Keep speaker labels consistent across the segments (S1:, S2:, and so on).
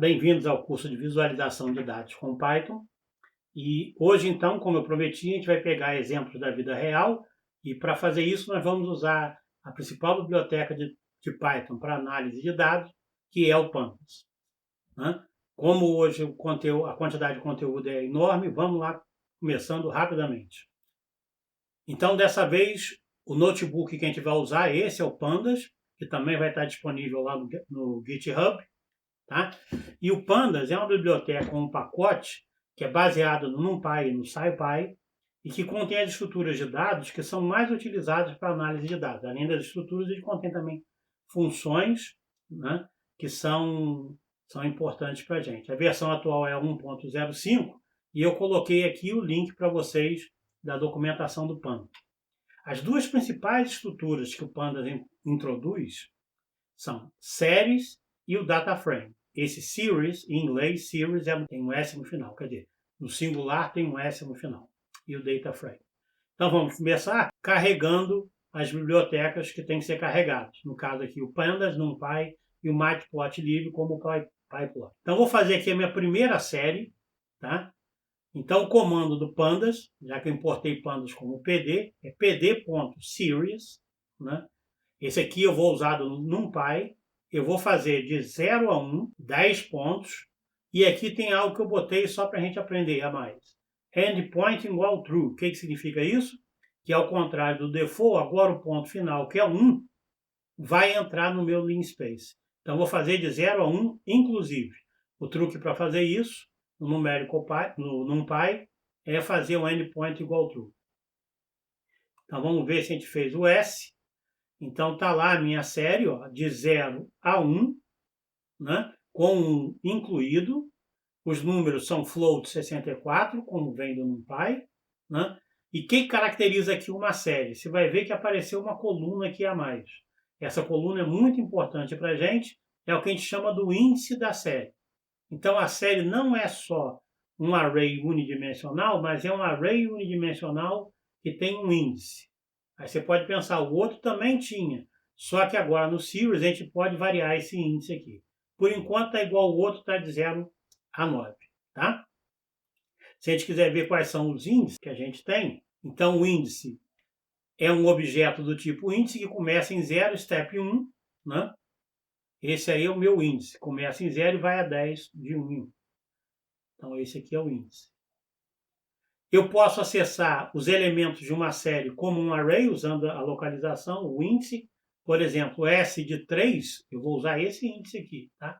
S1: Bem-vindos ao curso de visualização de dados com Python. E hoje, então, como eu prometi, a gente vai pegar exemplos da vida real e para fazer isso nós vamos usar a principal biblioteca de Python para análise de dados, que é o Pandas, né? Como hoje a quantidade de conteúdo é enorme, vamos lá, começando rapidamente. Então, dessa vez, o notebook que a gente vai usar, esse é o Pandas, que também vai estar disponível lá no GitHub. Tá? E o Pandas é uma biblioteca, um pacote que é baseado no NumPy e no SciPy e que contém as estruturas de dados que são mais utilizadas para análise de dados. Além das estruturas, ele contém também funções, né, que são importantes para a gente. A versão atual é 1.05 e eu coloquei aqui o link para vocês da documentação do Pandas. As duas principais estruturas que o Pandas introduz são séries e o data frame. Esse series, em inglês, series tem um S no final, quer dizer, no singular tem um S no final, e o data frame. Então vamos começar carregando as bibliotecas que têm que ser carregadas. No caso aqui o Pandas, NumPy e o Matplotlib como PyPlot. Então vou fazer aqui a minha primeira série, tá? Então o comando do Pandas, já que eu importei Pandas como PD, é pd.series, né? Esse aqui eu vou usar no NumPy. Eu vou fazer de 0 a 1, 10 pontos. E aqui tem algo que eu botei só para a gente aprender a mais. Endpoint igual true. O que significa isso? Que ao contrário do default, agora o ponto final, que é 1, vai entrar no meu linspace. Então, vou fazer de 0 a 1, inclusive. O truque para fazer isso, no NumPy, é fazer o endpoint igual true. Então, vamos ver se a gente fez o S. Então, está lá a minha série, ó, de 0 a 1, né, com 1 incluído. Os números são float 64, como vem do NumPy. Né? E o que caracteriza aqui uma série? Você vai ver que apareceu uma coluna aqui a mais. Essa coluna é muito importante para a gente, é o que a gente chama do índice da série. Então, a série não é só um array unidimensional, mas é um array unidimensional que tem um índice. Aí você pode pensar, o outro também tinha, só que agora no series a gente pode variar esse índice aqui. Por enquanto está igual ao outro, está de 0 a 9. Tá? Se a gente quiser ver quais são os índices que a gente tem, então o índice é um objeto do tipo índice que começa em 0, step 1, né? Esse aí é o meu índice, começa em 0 e vai a 10 de 1 em 1. Então esse aqui é o índice. Eu posso acessar os elementos de uma série como um array, usando a localização, o índice. Por exemplo, o S de 3, eu vou usar esse índice aqui. Tá?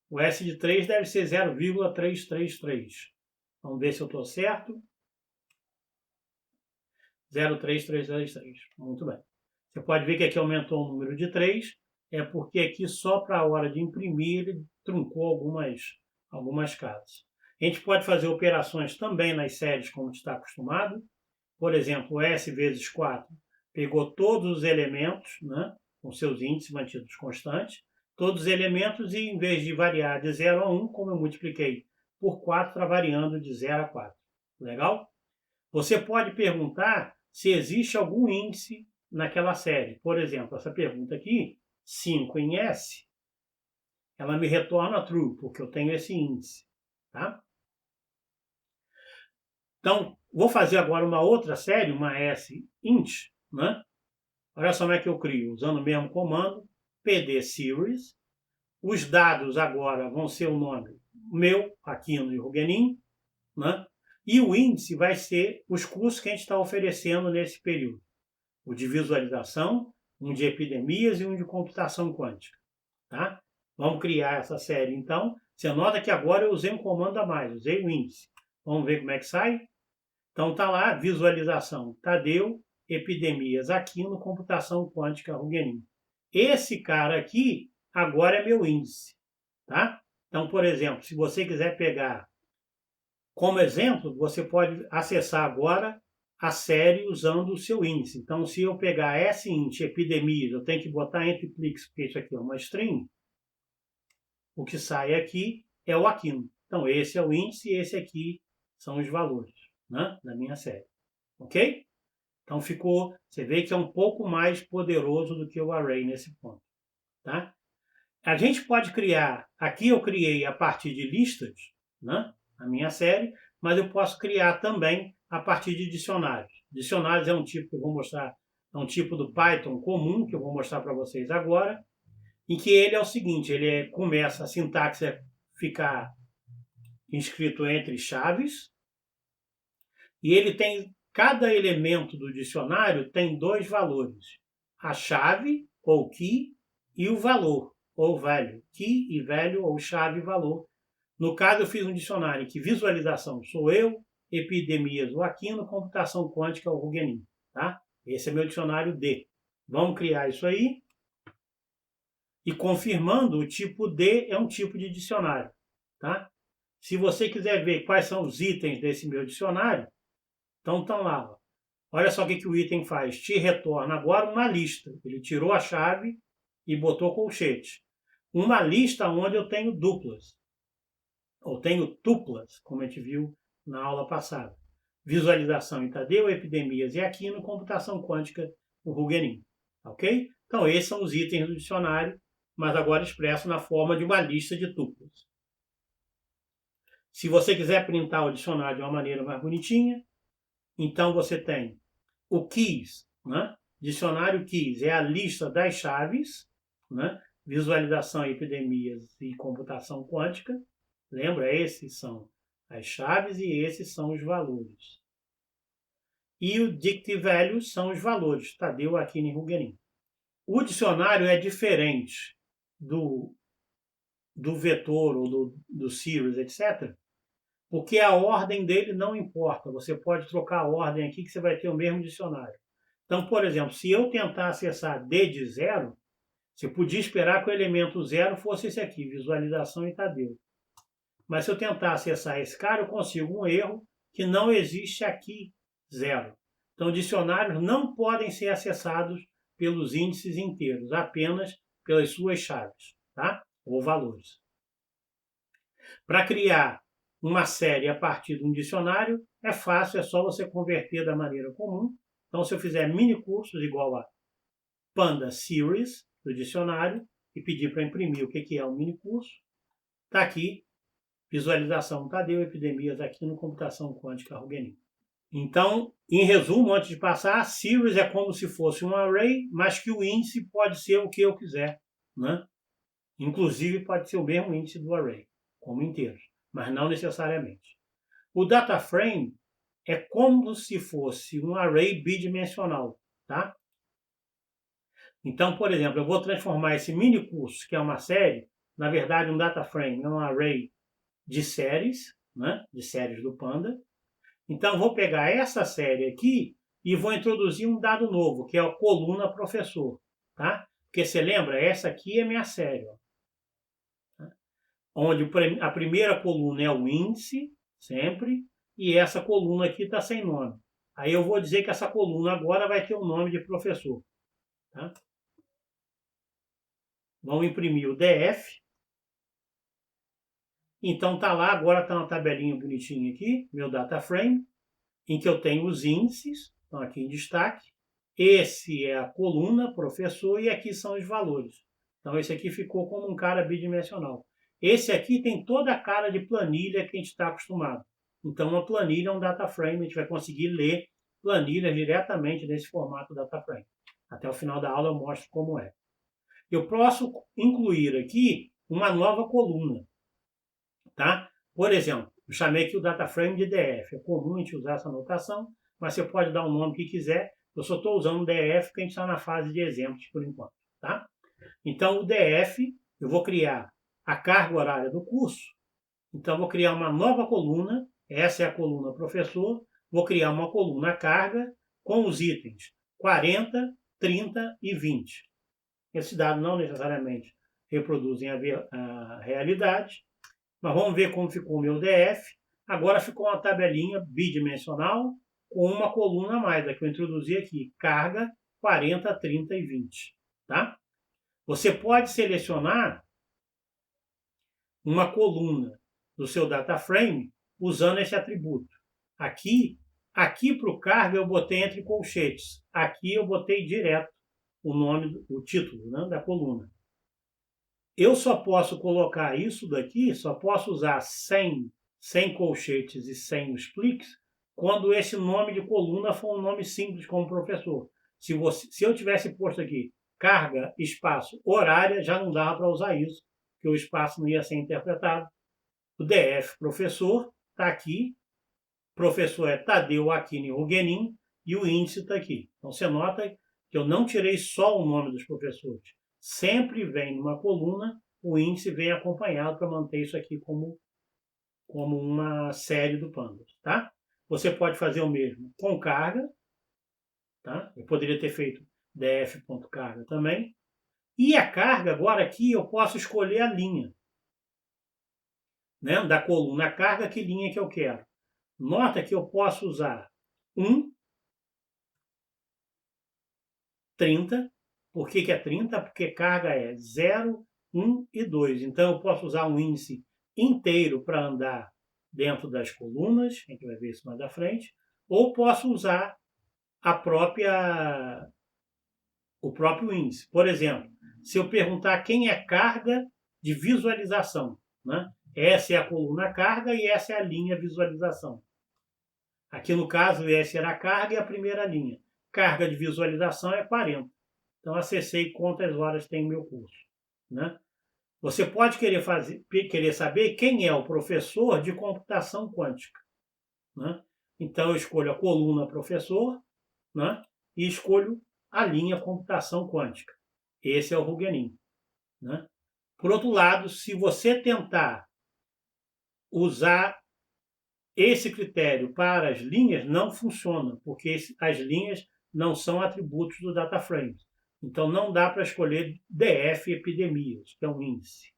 S1: O S de 3 deve ser 0,333. Vamos ver se eu estou certo. 0,3333. Muito bem. Você pode ver que aqui aumentou o número de 3, é porque aqui só para a hora de imprimir ele truncou algumas casas. A gente pode fazer operações também nas séries como está acostumado. Por exemplo, S vezes 4 pegou todos os elementos, né, com seus índices mantidos constantes, todos os elementos e em vez de variar de 0 a 1, como eu multipliquei por 4, está variando de 0 a 4. Legal? Você pode perguntar se existe algum índice naquela série. Por exemplo, essa pergunta aqui, 5 em S, ela me retorna true, porque eu tenho esse índice. Tá? Então, vou fazer agora uma outra série, uma S-int, né? Olha só como é que eu crio, usando o mesmo comando, pd-series. Os dados agora vão ser o nome meu, Aquino e Rugenin, né? E o índice vai ser os cursos que a gente está oferecendo nesse período. O de visualização, um de epidemias e um de computação quântica. Tá? Vamos criar essa série, então. Você nota que agora eu usei um comando a mais, usei o índice. Vamos ver como é que sai? Então está lá, visualização, Tadeu, epidemias, Aquino, computação quântica, Rugenin. Esse cara aqui, agora é meu índice. Tá? Então, por exemplo, se você quiser pegar como exemplo, você pode acessar agora a série usando o seu índice. Então, se eu pegar S-int, epidemias, eu tenho que botar entre cliques, porque isso aqui é uma string, o que sai aqui é o Aquino. Então, esse é o índice e esse aqui são os valores, né, da minha série. Ok? Então, você vê que é um pouco mais poderoso do que o array nesse ponto. Tá? A gente pode criar, aqui eu criei a partir de listas, né, a minha série, mas eu posso criar também a partir de dicionários. Dicionários é um tipo que eu vou mostrar, é um tipo do Python comum, que eu vou mostrar para vocês agora, em que ele é o seguinte, começa, a sintaxe é ficar inscrito entre chaves, e ele tem, cada elemento do dicionário tem dois valores, a chave, ou key, e o valor, ou value, key e value, ou chave e valor. No caso, eu fiz um dicionário em que visualização sou eu, epidemias o Aquino, computação quântica o Huguenin. Tá? Esse é meu dicionário D. Vamos criar isso aí. E confirmando, o tipo D é um tipo de dicionário. Tá? Se você quiser ver quais são os itens desse meu dicionário, então estão lá. Ó. Olha só o que o item faz. Te retorna agora uma lista. Ele tirou a chave e botou colchete. Uma lista onde eu tenho duplas. Ou tenho tuplas, como a gente viu na aula passada. Visualização em Tadeu, epidemias e Aquino, computação quântica, o Huguenin. Ok? Então, esses são os itens do dicionário, mas agora expresso na forma de uma lista de tuplas. Se você quiser printar o dicionário de uma maneira mais bonitinha, então você tem o keys, né? Dicionário keys é a lista das chaves, né? Visualização, epidemias e computação quântica. Lembra? Esses são as chaves e esses são os valores. E o Dict Values são os valores, Tadeu, Aquino e Huguenin. O dicionário é diferente do vetor ou do series, etc., porque a ordem dele não importa. Você pode trocar a ordem aqui que você vai ter o mesmo dicionário. Então, por exemplo, se eu tentar acessar D de 0, você podia esperar que o elemento 0 fosse esse aqui, visualização e Tadeu. Mas se eu tentar acessar esse cara, eu consigo um erro que não existe aqui, 0. Então, dicionários não podem ser acessados pelos índices inteiros, apenas pelas suas chaves, tá? Ou valores. Para criar uma série a partir de um dicionário, é fácil, é só você converter da maneira comum. Então, se eu fizer mini cursos igual a Panda Series do dicionário e pedir para imprimir o que é um mini curso, está aqui, visualização Tadeu, epidemias aqui no computação quântica Huguenin. Então, em resumo, antes de passar, series é como se fosse um array, mas que o índice pode ser o que eu quiser, né? Inclusive pode ser o mesmo índice do array, como inteiros, mas não necessariamente. O data frame é como se fosse um array bidimensional, tá? Então, por exemplo, eu vou transformar esse mini curso, que é uma série, na verdade um data frame é um array de séries, né? De séries do Panda. Então, vou pegar essa série aqui e vou introduzir um dado novo, que é a coluna professor, tá? Porque você lembra, essa aqui é minha série, ó, onde a primeira coluna é o índice, sempre, e essa coluna aqui está sem nome. Aí eu vou dizer que essa coluna agora vai ter o nome de professor. Tá? Vamos imprimir o DF. Então tá lá, agora está uma tabelinha bonitinha aqui, meu data frame, em que eu tenho os índices, estão aqui em destaque. Esse é a coluna, professor, e aqui são os valores. Então esse aqui ficou como um cara bidimensional. Esse aqui tem toda a cara de planilha que a gente está acostumado. Então uma planilha é um data frame, a gente vai conseguir ler planilhas diretamente nesse formato data frame. Até o final da aula eu mostro como é. Eu posso incluir aqui uma nova coluna. Tá? Por exemplo, eu chamei aqui o data frame de DF. É comum a gente usar essa notação, mas você pode dar o nome que quiser. Eu só estou usando o DF porque a gente está na fase de exemplos por enquanto. Tá? Então, o DF, eu vou criar a carga horária do curso. Então, vou criar uma nova coluna. Essa é a coluna professor. Vou criar uma coluna carga com os itens 40, 30 e 20. Esses dados não necessariamente reproduzem a realidade, mas vamos ver como ficou o meu DF. Agora ficou uma tabelinha bidimensional com uma coluna a mais, a que eu introduzi aqui, carga 40, 30 e 20. Tá? Você pode selecionar uma coluna do seu data frame usando esse atributo. Aqui para o carga eu botei entre colchetes. Aqui eu botei direto o nome, o título, né, da coluna. eu só posso colocar isso daqui, só posso usar sem colchetes e sem os cliques, quando esse nome de coluna for um nome simples como professor. Se eu tivesse posto aqui carga, espaço, horária, já não dava para usar isso, porque o espaço não ia ser interpretado. O DF professor está aqui, professor é Tadeu Aquino Huguenin, e o índice está aqui. Então você nota que eu não tirei só o nome dos professores. Sempre vem numa coluna, o índice vem acompanhado para manter isso aqui como uma série do Pandas, tá? Você pode fazer o mesmo com carga, tá? Eu poderia ter feito df.carga também. E a carga, agora aqui eu posso escolher a linha, né? Da coluna carga, que linha que eu quero. Nota que eu posso usar 1, 30. Por que é 30? Porque carga é 0, 1 e 2. Então eu posso usar um índice inteiro para andar dentro das colunas, a gente vai ver isso mais à frente, ou posso usar o próprio índice. Por exemplo, se eu perguntar quem é carga de visualização, né? Essa é a coluna carga e essa é a linha visualização. Aqui no caso, essa era a carga e a primeira linha. Carga de visualização é 40. Então, acessei quantas horas tem o meu curso, né? Você pode querer saber quem é o professor de computação quântica, né? Então, eu escolho a coluna professor, né? E escolho a linha computação quântica. Esse é o Huguenin, né? Por outro lado, se você tentar usar esse critério para as linhas, não funciona, porque as linhas não são atributos do DataFrame. Então, não dá para escolher DF epidemias, que é um índice.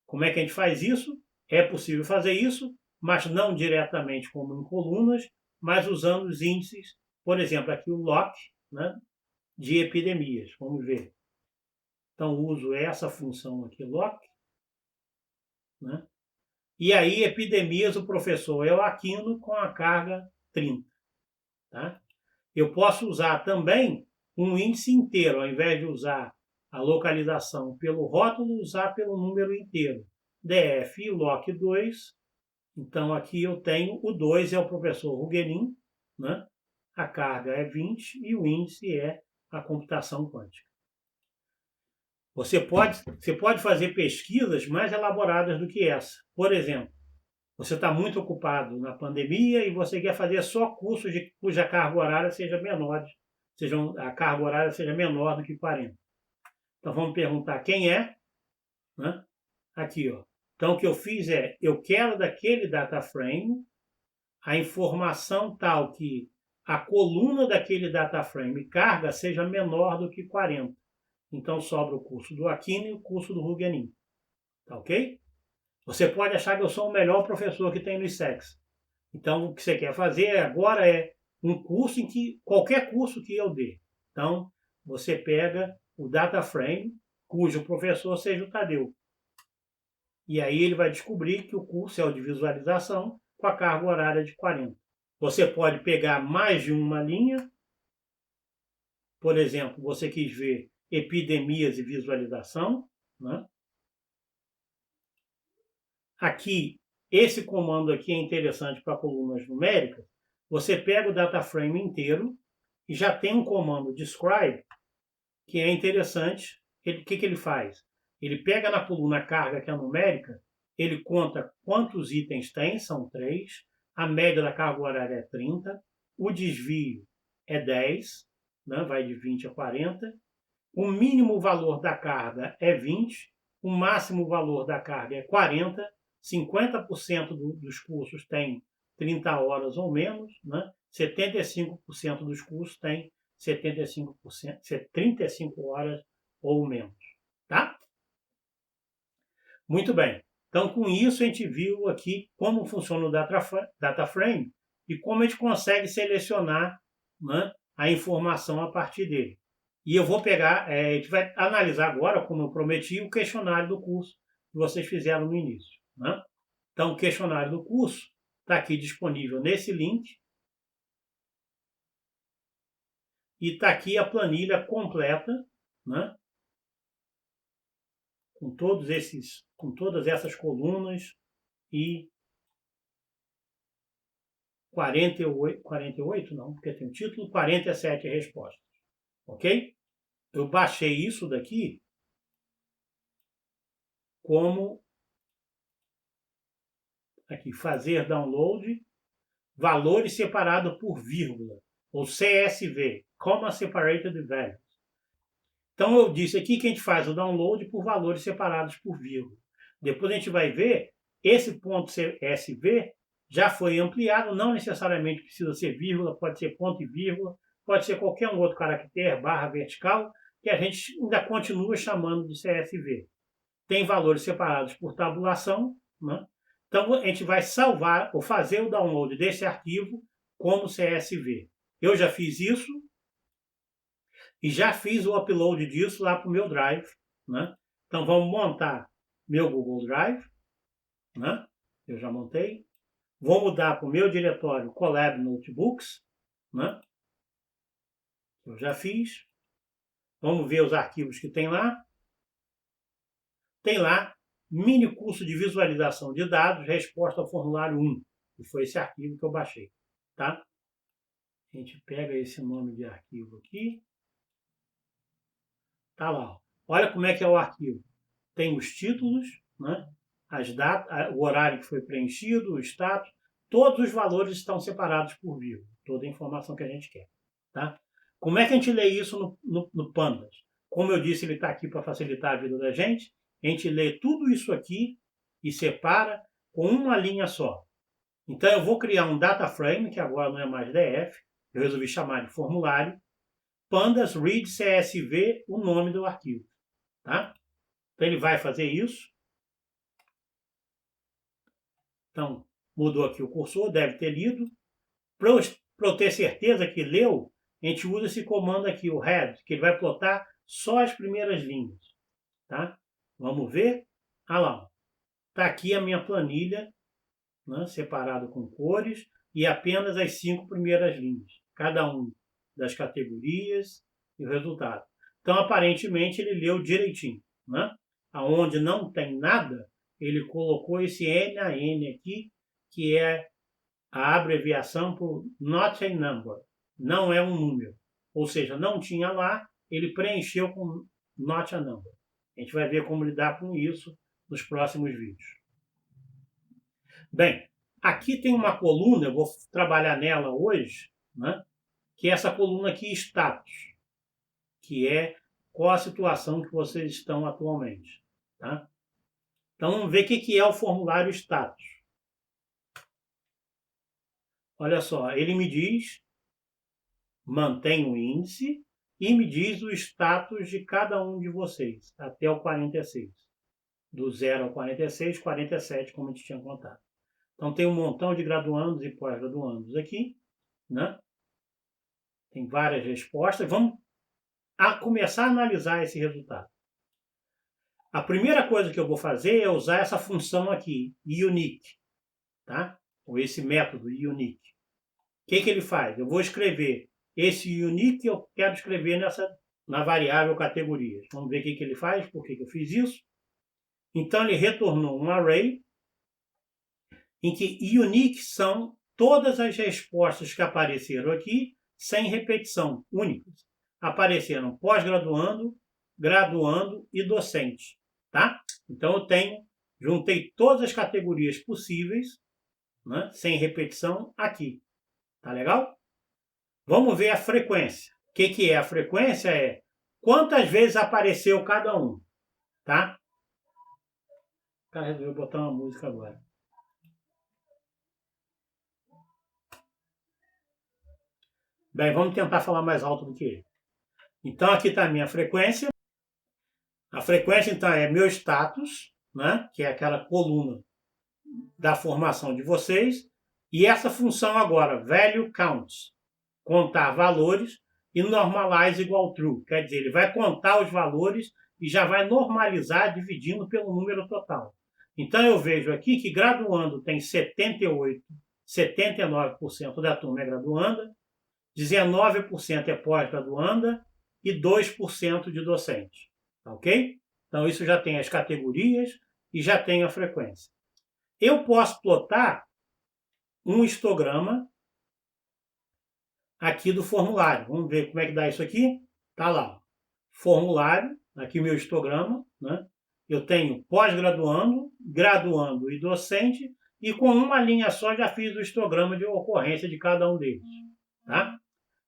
S1: Como é que a gente faz isso? É possível fazer isso, mas não diretamente como em colunas, mas usando os índices, por exemplo, aqui o LOC, né, de epidemias. Vamos ver. Então, uso essa função aqui, LOC, né? E aí, epidemias, o professor é o Aquino com a carga 30. Tá? Eu posso usar também um índice inteiro, ao invés de usar a localização pelo rótulo, usar pelo número inteiro. DF e LOC 2. Então, aqui eu tenho o 2 é o professor Huguenin, né? A carga é 20 e o índice é a computação quântica. Você pode fazer pesquisas mais elaboradas do que essa. Por exemplo, você está muito ocupado na pandemia e você quer fazer só cursos cuja carga horária seja menor, a carga horária seja menor do que 40. Então vamos perguntar quem é, né? Aqui, ó. Então o que eu fiz é, eu quero daquele data frame a informação tal que a coluna daquele data frame carga seja menor do que 40. Então sobra o curso do Aquino e o curso do Huguenin. Tá ok? Você pode achar que eu sou o melhor professor que tem no ISEX. Então, o que você quer fazer agora é um curso em que, qualquer curso que eu dê. Então, você pega o data frame, cujo professor seja o Tadeu. E aí ele vai descobrir que o curso é o de visualização com a carga horária de 40. Você pode pegar mais de uma linha. Por exemplo, você quis ver epidemias e visualização, né? Aqui, esse comando aqui é interessante para colunas numéricas. Você pega o data frame inteiro e já tem um comando describe que é interessante. O que ele faz? Ele pega na coluna carga, que é numérica, ele conta quantos itens tem, são 3, a média da carga horária é 30, o desvio é 10, né, vai de 20 a 40, o mínimo valor da carga é 20, o máximo valor da carga é 40, 50% dos cursos tem 30 horas ou menos, né? 75% dos cursos tem 75%, 35 horas ou menos. Tá? Muito bem. Então, com isso, a gente viu aqui como funciona o data frame e como a gente consegue selecionar, né, a informação a partir dele. E eu vou pegar, a gente vai analisar agora, como eu prometi, o questionário do curso que vocês fizeram no início. Né? Então, o questionário do curso está aqui disponível nesse link. E está aqui a planilha completa, né? com todas essas colunas e 48 não, porque tem o título, 47 respostas, ok? Eu baixei isso daqui como, aqui, fazer download, valores separados por vírgula, ou CSV, Comma Separated Values. Então eu disse aqui que a gente faz o download por valores separados por vírgula. Depois a gente vai ver, esse ponto CSV já foi ampliado, não necessariamente precisa ser vírgula, pode ser ponto e vírgula, pode ser qualquer um outro caractere, barra vertical, que a gente ainda continua chamando de CSV. Tem valores separados por tabulação, né? Então a gente vai salvar ou fazer o download desse arquivo como CSV. Eu já fiz isso e já fiz o upload disso lá para o meu Drive, né? Então vamos montar meu Google Drive, né? Eu já montei. Vou mudar para o meu diretório Colab Notebooks, né? Eu já fiz. Vamos ver os arquivos que tem lá. Tem lá mini curso de visualização de dados, resposta ao formulário 1, que foi esse arquivo que eu baixei, tá? A gente pega esse nome de arquivo aqui. Tá lá, ó. Olha como é que é o arquivo. Tem os títulos, né? As datas, o horário que foi preenchido, o status, todos os valores estão separados por vírgula, toda a informação que a gente quer, tá? Como é que a gente lê isso no Pandas? Como eu disse, ele está aqui para facilitar a vida da gente. A gente lê tudo isso aqui e separa com uma linha só. Então eu vou criar um data frame, que agora não é mais DF, eu resolvi chamar de formulário, pandas read CSV, o nome do arquivo, tá? Então ele vai fazer isso. Então mudou aqui o cursor, deve ter lido. Para eu ter certeza que leu, a gente usa esse comando aqui, o head, que ele vai plotar só as primeiras linhas, tá? Vamos ver. Ah lá, está aqui a minha planilha, né, separado com cores, e apenas as 5 primeiras linhas, cada um das categorias e o resultado. Então, aparentemente, ele leu direitinho, né? Aonde não tem nada, ele colocou esse NaN aqui, que é a abreviação por not a number, não é um número. Ou seja, não tinha lá, ele preencheu com not a number. A gente vai ver como lidar com isso nos próximos vídeos. Bem, aqui tem uma coluna, eu vou trabalhar nela hoje, né? Que é essa coluna aqui, status, que é qual a situação que vocês estão atualmente, tá? Então vamos ver o que é o formulário status. Olha só, ele me diz, mantém o índice e me diz o status de cada um de vocês, até o 46. Do 0 ao 46, 47, como a gente tinha contado. Então tem um montão de graduandos e pós-graduandos aqui, né? Tem várias respostas. Vamos começar a analisar esse resultado. A primeira coisa que eu vou fazer é usar essa função aqui, unique, tá? Ou esse método unique. O que ele faz? Eu vou escrever esse unique que eu quero escrever na variável categorias. Vamos ver o que ele faz, por que eu fiz isso. Então ele retornou um array em que unique são todas as respostas que apareceram aqui, sem repetição, únicas. Apareceram pós-graduando, graduando e docente, tá? Então eu juntei todas as categorias possíveis, né, sem repetição, aqui. Tá legal? Vamos ver a frequência. O que é a frequência? É quantas vezes apareceu cada um, tá? O cara resolveu botar uma música agora. Bem, vamos tentar falar mais alto do que ele. Então, aqui está a minha frequência. A frequência, então, é meu status, né? Que é aquela coluna da formação de vocês. E essa função agora, value counts, contar valores, e normalize igual true. Quer dizer, ele vai contar os valores e já vai normalizar dividindo pelo número total. Então, eu vejo aqui que graduando tem 79% da turma é graduanda, 19% é pós-graduanda e 2% de docente. Ok? Então, isso já tem as categorias e já tem a frequência. Eu posso plotar um histograma aqui do formulário. Vamos ver como é que dá isso aqui? Está lá. Formulário, aqui o meu histograma, né? Eu tenho pós-graduando, graduando e docente, e com uma linha só já fiz o histograma de ocorrência de cada um deles. Tá?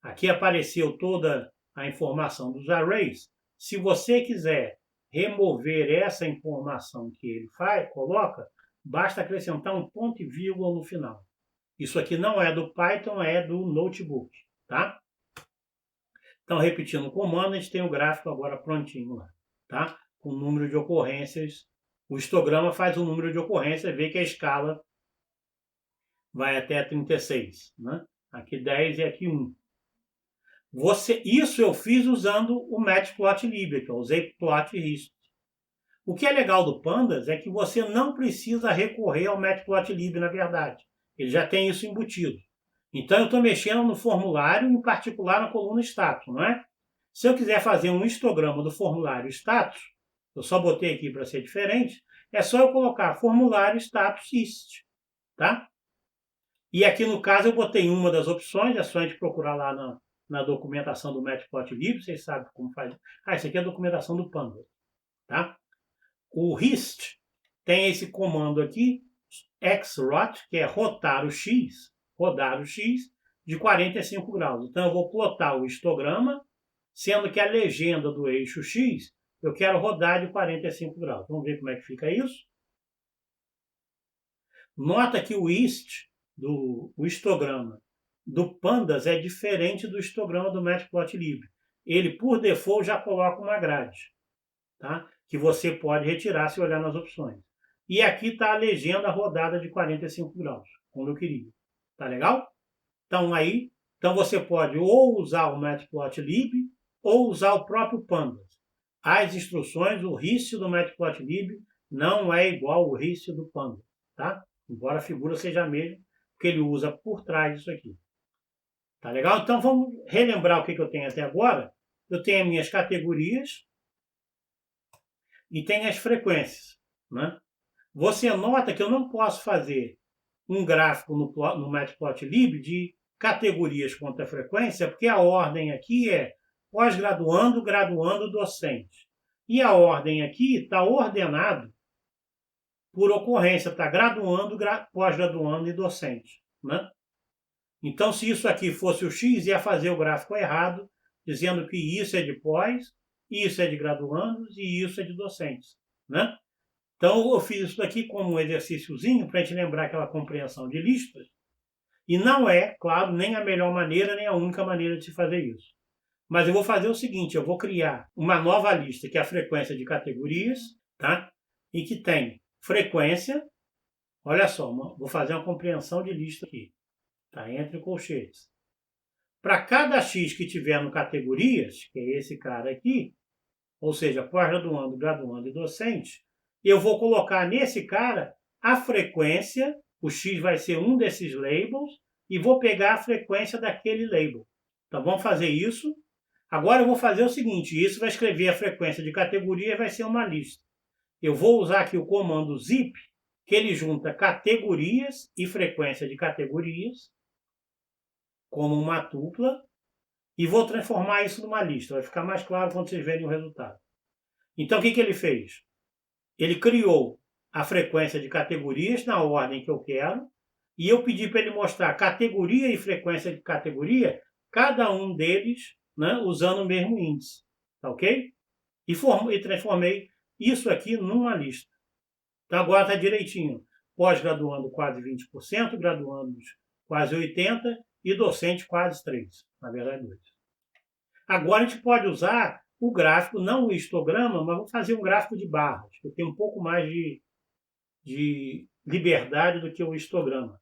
S1: Aqui apareceu toda a informação dos arrays. Se você quiser remover essa informação que ele coloca, basta acrescentar um ponto e vírgula no final. Isso aqui não é do Python, é do notebook. Tá? Então, repetindo o comando, a gente tem o gráfico agora prontinho lá. Tá? Com o número de ocorrências. O histograma faz o número de ocorrências, vê que a escala vai até 36. Né? Aqui 10 e aqui 1. Isso eu fiz usando o Matplotlib, que eu usei plothist. O que é legal do Pandas é que você não precisa recorrer ao Matplotlib, na verdade. Ele já tem isso embutido. Então, eu estou mexendo no formulário, em particular na coluna status, não é? Se eu quiser fazer um histograma do formulário status, eu só botei aqui para ser diferente, é só eu colocar formulário status hist, tá? E aqui no caso eu botei uma das opções, é só a gente procurar lá na documentação do Matplotlib, vocês sabem como faz. Isso aqui é a documentação do Pandas, tá? O hist tem esse comando aqui, xrot, que é rodar o x de 45 graus. Então eu vou plotar o histograma, sendo que a legenda do eixo x eu quero rodar de 45 graus. Vamos ver como é que fica isso. Nota que o histograma do Pandas é diferente do histograma do Matplotlib. Ele, por default, já coloca uma grade, tá? Que você pode retirar se olhar nas opções. E aqui está a legenda rodada de 45 graus, como eu queria. Tá legal? Então você pode ou usar o Matplotlib ou usar o próprio Pandas. As instruções, o hist do Matplotlib não é igual ao hist do Pandas, tá? Embora a figura seja a mesma, porque ele usa por trás disso aqui. Tá legal? Então vamos relembrar o que eu tenho até agora. Eu tenho as minhas categorias e tenho as frequências, né? Você nota que eu não posso fazer um gráfico no Matplotlib de categorias contra frequência, porque a ordem aqui é pós-graduando, graduando, docente. E a ordem aqui está ordenado por ocorrência, está graduando, pós-graduando e docente, né? Então, se isso aqui fosse o x, ia fazer o gráfico errado, dizendo que isso é de pós, isso é de graduandos e isso é de docentes, né? Então, eu fiz isso daqui como um exercíciozinho para a gente lembrar aquela compreensão de listas. E não é, claro, nem a melhor maneira, nem a única maneira de se fazer isso. Mas eu vou fazer o seguinte, eu vou criar uma nova lista, que é a frequência de categorias, tá? E que tem frequência, olha só, vou fazer uma compreensão de lista aqui, tá? Entre colchetes. Para cada x que tiver no categorias, que é esse cara aqui, ou seja, pós-graduando, graduando e docente, eu vou colocar nesse cara a frequência, o x vai ser um desses labels, e vou pegar a frequência daquele label. Então vamos fazer isso. Agora eu vou fazer o seguinte, isso vai escrever a frequência de categoria e vai ser uma lista. Eu vou usar aqui o comando zip, que ele junta categorias e frequência de categorias, como uma tupla, e vou transformar isso numa lista. Vai ficar mais claro quando vocês verem o resultado. Então o que ele fez? Ele criou a frequência de categorias na ordem que eu quero, e eu pedi para ele mostrar categoria e frequência de categoria, cada um deles, né, usando o mesmo índice. Tá ok? E transformei isso aqui numa lista. Então agora está direitinho. Pós-graduando quase 20%, graduandos quase 80% e docente quase 3%. Na verdade, 2%. Agora a gente pode usar o gráfico, não o histograma, mas vou fazer um gráfico de barras, que tem um pouco mais de liberdade do que o histograma.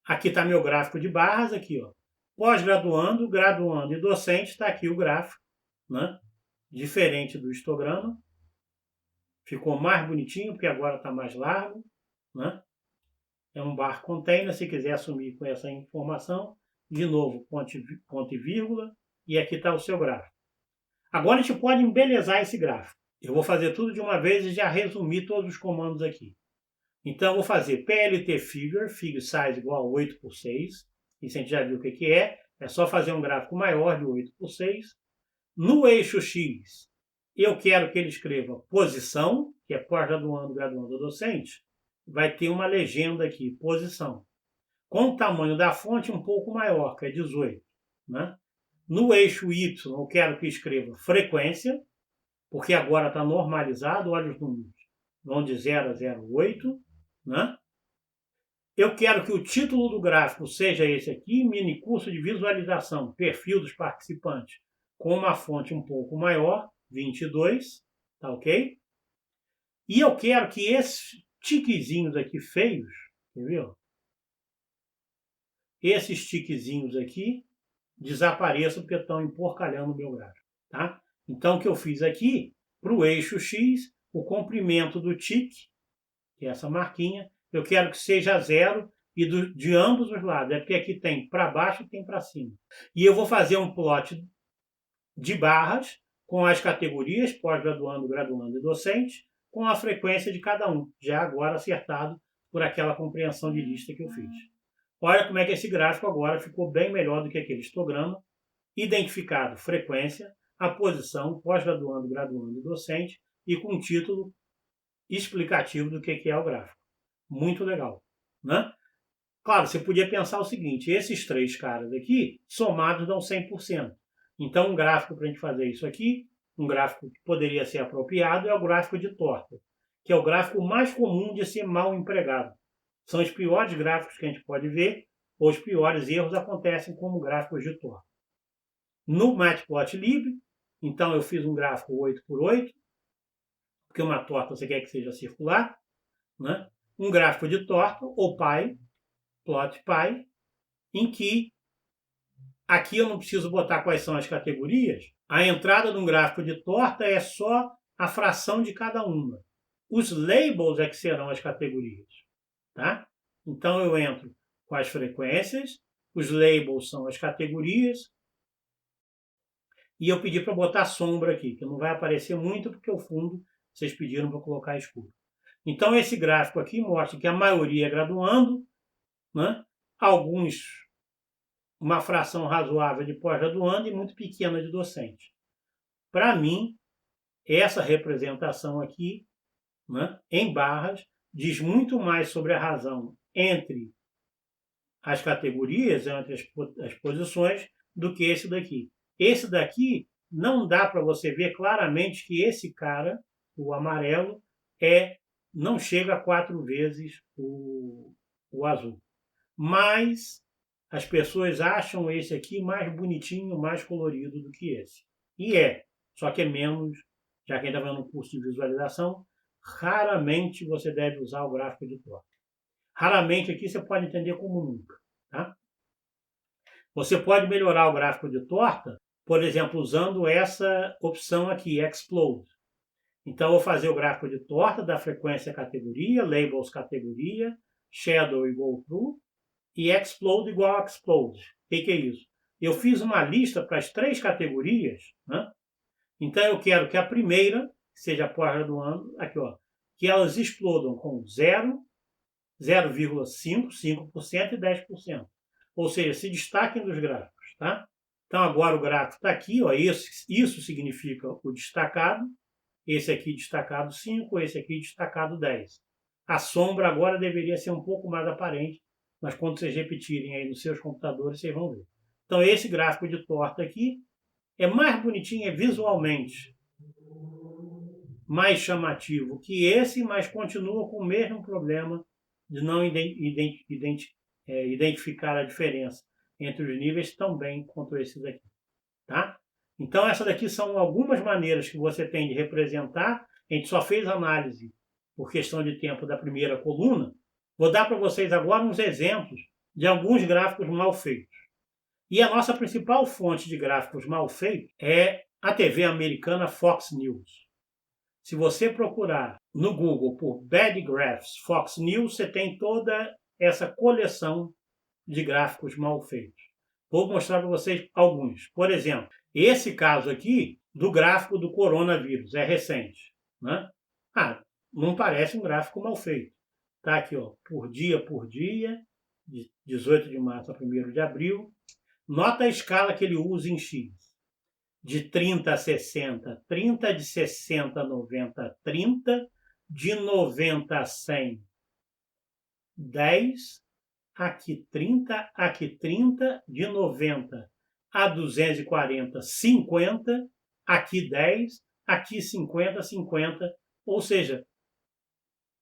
S1: Aqui está meu gráfico de barras, aqui, ó. Pós-graduando, graduando e docente, está aqui o gráfico, né? Diferente do histograma. Ficou mais bonitinho, porque agora está mais largo, né? É um bar container, se quiser assumir com essa informação. De novo, ponto e vírgula, e aqui está o seu gráfico. Agora a gente pode embelezar esse gráfico. Eu vou fazer tudo de uma vez e já resumir todos os comandos aqui. Então, eu vou fazer PLT Figure, Figure Size igual a 8x6. Isso a gente já viu o que é. É só fazer um gráfico maior de 8x6. No eixo X, eu quero que ele escreva posição, que é pós-graduando, graduando, docente. Vai ter uma legenda aqui, posição. Com o tamanho da fonte um pouco maior, que é 18. Né? No eixo Y, eu quero que escreva frequência, porque agora está normalizado, olha os números, vão de 0 a 0,8. Né? Eu quero que o título do gráfico seja esse aqui, mini curso de visualização, perfil dos participantes, com uma fonte um pouco maior, 22, tá ok? E eu quero que esses tiquezinhos aqui feios, entendeu? Esses tiquezinhos aqui desapareçam porque estão emporcalhando o meu gráfico, tá? Então, o que eu fiz aqui, para o eixo X, o comprimento do tique, que é essa marquinha, eu quero que seja 0 e de ambos os lados. É porque aqui tem para baixo e tem para cima. E eu vou fazer um plot de barras com as categorias pós-graduando, graduando e docente, com a frequência de cada um, já agora acertado por aquela compreensão de lista que eu fiz. Olha como é que esse gráfico agora ficou bem melhor do que aquele histograma, identificado frequência, a posição, pós-graduando, graduando e docente, e com um título explicativo do que é o gráfico. Muito legal, né? Claro, você podia pensar o seguinte, esses três caras aqui, somados dão 100%. Então, um gráfico para a gente fazer isso aqui, um gráfico que poderia ser apropriado, é o gráfico de torta, que é o gráfico mais comum de ser mal empregado. São os piores gráficos que a gente pode ver, ou os piores erros acontecem como gráficos de torta. No Matplotlib, então eu fiz um gráfico 8x8, porque uma torta você quer que seja circular, né? Um gráfico de torta, ou pie, plot pie, em que aqui eu não preciso botar quais são as categorias. A entrada de um gráfico de torta é só a fração de cada uma. Os labels é que serão as categorias. Tá? Então eu entro com as frequências, os labels são as categorias, e eu pedi para botar sombra aqui, que não vai aparecer muito porque o fundo vocês pediram para colocar escuro. Então esse gráfico aqui mostra que a maioria é graduando, né? Alguns, uma fração razoável de pós-graduando e muito pequena de docente. Para mim, essa representação aqui, né, em barras, diz muito mais sobre a razão entre as categorias, entre as posições, do que esse daqui. Esse daqui não dá para você ver claramente que esse cara, o amarelo, não chega a 4 vezes o azul. Mas as pessoas acham esse aqui mais bonitinho, mais colorido do que esse. E só que é menos, já que ainda vai no curso de visualização, raramente você deve usar o gráfico de torta. Raramente aqui você pode entender como nunca. Tá? Você pode melhorar o gráfico de torta, por exemplo, usando essa opção aqui, Explode. Então, eu vou fazer o gráfico de torta da frequência categoria, labels categoria, shadow igual true, e explode igual a explode. O que é isso? Eu fiz uma lista para as 3 categorias, né? Então eu quero que a primeira, seja pós-graduando, aqui ó, que elas explodam com 0, 0,5, 5% e 10%. Ou seja, se destaquem dos gráficos, tá? Então agora o gráfico está aqui, ó, isso significa o destacado, esse aqui destacado 5, esse aqui destacado 10. A sombra agora deveria ser um pouco mais aparente, mas quando vocês repetirem aí nos seus computadores, vocês vão ver. Então esse gráfico de torta aqui é mais bonitinho visualmente, mais chamativo que esse, mas continua com o mesmo problema de não identificar a diferença entre os níveis tão bem quanto esses daqui. Tá? Então essas daqui são algumas maneiras que você tem de representar. A gente só fez análise por questão de tempo da primeira coluna. Vou dar para vocês agora uns exemplos de alguns gráficos mal feitos. E a nossa principal fonte de gráficos mal feitos é a TV americana Fox News. Se você procurar no Google por Bad Graphs Fox News, você tem toda essa coleção de gráficos mal feitos. Vou mostrar para vocês alguns. Por exemplo, esse caso aqui do gráfico do coronavírus, é recente, né? Não parece um gráfico mal feito. Está aqui, ó, por dia, de 18 de março a 1º de abril. Nota a escala que ele usa em X. De 30 a 60, 30, de 60 a 90, 30, de 90 a 100, 10, aqui 30, de 90 a 240, 50, aqui 10, aqui 50, 50, ou seja,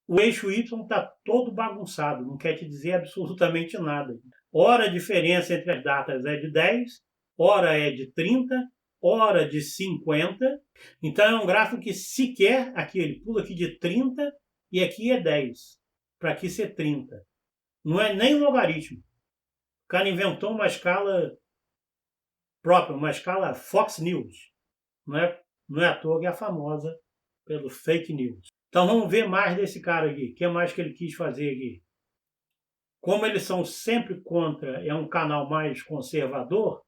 S1: o eixo Y está todo bagunçado, não quer te dizer absolutamente nada. Ora a diferença entre as datas é de 10, ora é de 30, ora de 50. Então é um gráfico que sequer, aqui ele pula aqui de 30 e aqui é 10, para aqui ser 30. Não é nem um logaritmo. O cara inventou uma escala própria, uma escala Fox News. Não é à toa que é famosa pelo fake news. Então vamos ver mais desse cara aqui. O que mais que ele quis fazer aqui? Como eles são sempre contra, é um canal mais conservador,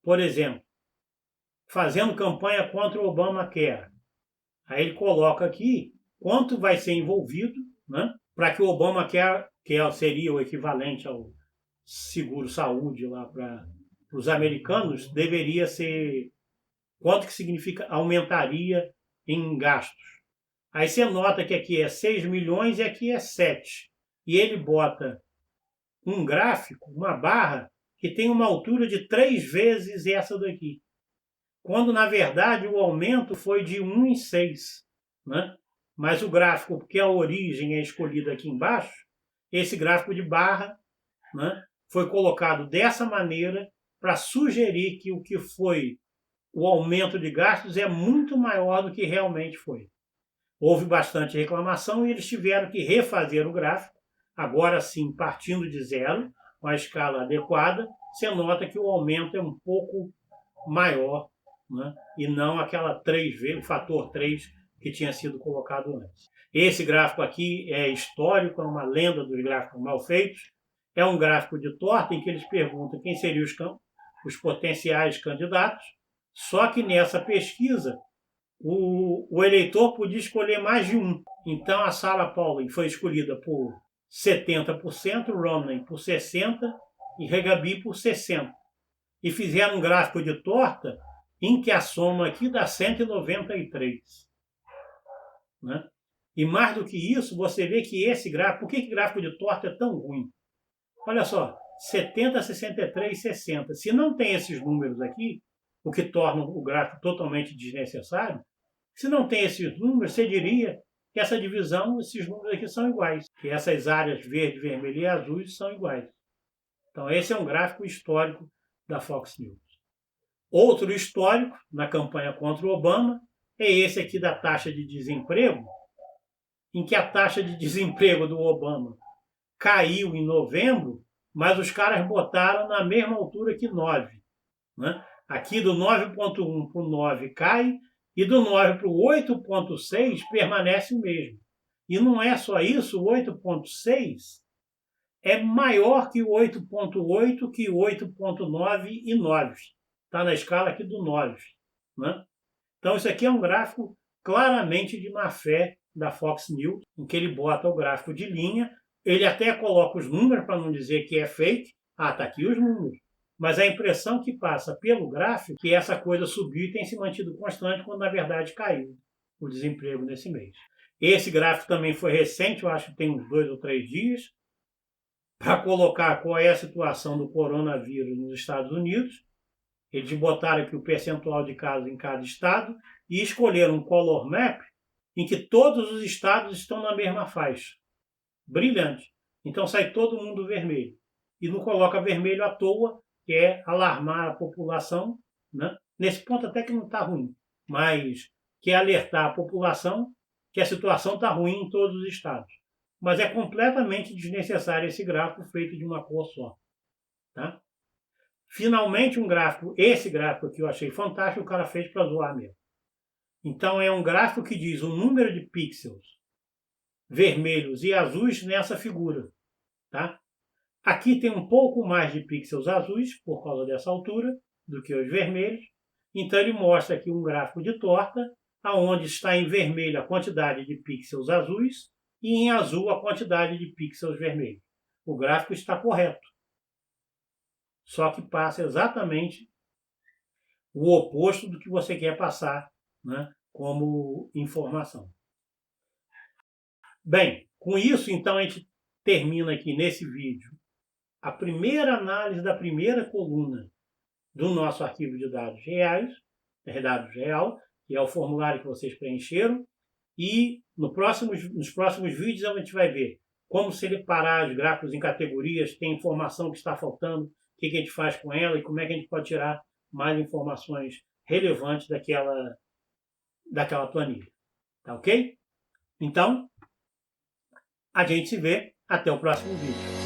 S1: por exemplo, fazendo campanha contra o Obamacare. Aí ele coloca aqui quanto vai ser envolvido, né, para que o Obamacare, que seria o equivalente ao seguro-saúde lá para os americanos, deveria ser, quanto que significa, aumentaria em gastos. Aí você nota que aqui é 6 milhões e aqui é 7. E ele bota um gráfico, uma barra, que tem uma altura de 3 vezes essa daqui. Quando, na verdade, o aumento foi de 1 em 6. Né? Mas o gráfico, porque a origem é escolhida aqui embaixo, esse gráfico de barra, né, foi colocado dessa maneira para sugerir que o que foi o aumento de gastos é muito maior do que realmente foi. Houve bastante reclamação e eles tiveram que refazer o gráfico, agora sim partindo de zero, com a escala adequada. Você nota que o aumento é um pouco maior, né? E não aquela 3 vezes, o fator 3 que tinha sido colocado antes. Esse gráfico aqui é histórico, é uma lenda dos gráficos mal feitos. É um gráfico de torta em que eles perguntam quem seriam os potenciais candidatos, só que nessa pesquisa o eleitor podia escolher mais de um. Então a Sarah Palin foi escolhida por 70%, Romney por 60% e Regabi por 60%. E fizeram um gráfico de torta em que a soma aqui dá 193. Né? E mais do que isso, você vê que esse gráfico, por que gráfico de torta é tão ruim? Olha só, 70, 63, 60. Se não tem esses números aqui, o que torna o gráfico totalmente desnecessário, se não tem esses números, você diria que essa divisão, esses números aqui são iguais, que essas áreas verde, vermelho e azul são iguais. Então esse é um gráfico histórico da Fox News. Outro histórico, na campanha contra o Obama, é esse aqui da taxa de desemprego, em que a taxa de desemprego do Obama caiu em novembro, mas os caras botaram na mesma altura que 9. Né? Aqui do 9,1 para o 9 cai, e do 9 para o 8,6 permanece o mesmo. E não é só isso, o 8,6 é maior que o 8,8, que o 8,9 e 9. Está na escala aqui do 9. Né? Então isso aqui é um gráfico claramente de má-fé da Fox News, em que ele bota o gráfico de linha, ele até coloca os números para não dizer que é fake. Está aqui os números. Mas a impressão que passa pelo gráfico é que essa coisa subiu e tem se mantido constante, quando na verdade caiu o desemprego nesse mês. Esse gráfico também foi recente, eu acho que tem uns 2 ou 3 dias, para colocar qual é a situação do coronavírus nos Estados Unidos. Eles botaram aqui o percentual de casos em cada estado e escolheram um color map em que todos os estados estão na mesma faixa. Brilhante. Então sai todo mundo vermelho. E não coloca vermelho à toa, que é alarmar a população, né? Nesse ponto até que não está ruim, mas que é alertar a população que a situação está ruim em todos os estados. Mas é completamente desnecessário esse gráfico feito de uma cor só. Tá? Finalmente um gráfico, esse gráfico que eu achei fantástico, o cara fez para zoar mesmo. Então é um gráfico que diz o número de pixels vermelhos e azuis nessa figura. Tá? Aqui tem um pouco mais de pixels azuis, por causa dessa altura, do que os vermelhos. Então ele mostra aqui um gráfico de torta, aonde está em vermelho a quantidade de pixels azuis e em azul a quantidade de pixels vermelhos. O gráfico está correto, só que passa exatamente o oposto do que você quer passar, né, como informação. Bem, com isso, então, a gente termina aqui nesse vídeo a primeira análise da primeira coluna do nosso arquivo de dados reais, dados real, que é o formulário que vocês preencheram, e nos próximos vídeos a gente vai ver como separar os gráficos em categorias, tem informação que está faltando, o que a gente faz com ela e como é que a gente pode tirar mais informações relevantes daquela planilha. Tá ok? Então, a gente se vê até o próximo vídeo.